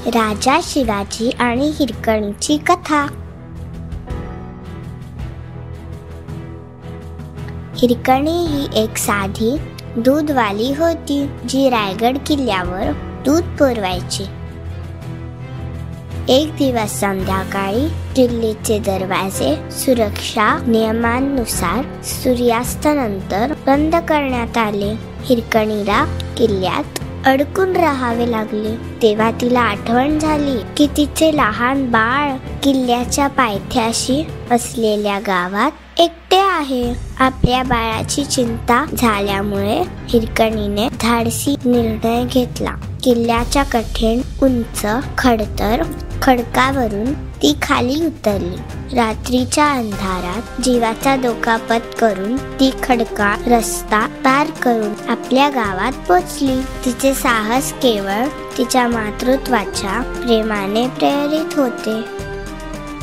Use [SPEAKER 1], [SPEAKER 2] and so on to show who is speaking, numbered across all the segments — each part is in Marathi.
[SPEAKER 1] राजा शिवाजी आणि हिरकणीची कथा। हिरकणी ही एक साधी दूधवाली होती जी रायगड किल्ल्यावर दूध पुरवायची। एक दिवस संध्याकाळी किल्ल्याचे दरवाजे सुरक्षा नियमांनुसार सूर्यास्तानंतर बंद करण्यात आले। हिरकणीला किल्ल्यात अडकून राहावे लागले। तेव्हा तिला आठवण झाली की तिचे लहान बाळ किल्ल्याच्या पायथ्याशी असलेल्या गावात एकटे आहे। आपल्या बाळाची चिंता झाल्यामुळे हिरकणीने धाडसी निर्णय घेतला। किल्ल्याच्या कठीण उंच खडतर खडकावरून ती खाली उतरली। रात्रीच्या अंधारात जीवाचा धोका पत्करून ती खडका रस्ता पार करून आपल्या गावात पोचली। तिचे साहस केवळ तिच्या मातृत्वाच्या प्रेमाने प्रेरित होते।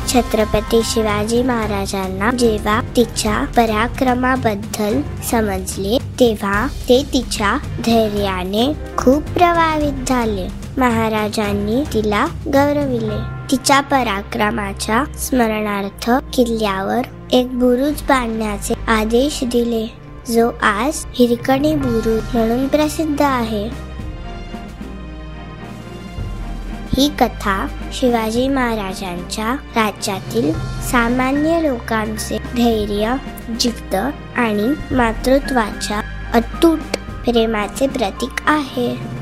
[SPEAKER 1] छत्रपती शिवाजी महाराजांना जेव्हा तिच्या पराक्रमाबद्दल समजले तेव्हा ते तिच्या धैर्याने खूप प्रभावित झाले। महाराजांनी तिला गौरविले। तिच्या पराक्रमाच्या स्मरणार्थ किल्ल्यावर एक बुरुज बांधण्याचे आदेश दिले, जो आज हिरकणी बुरुज म्हणून प्रसिद्ध आहे। ही कथा शिवाजी महाराजांच्या राज्यातील सामान्य लोकांचे धैर्य, जिद्द आणि मातृत्वाच्या अतूट प्रेमाचे प्रतीक आहे।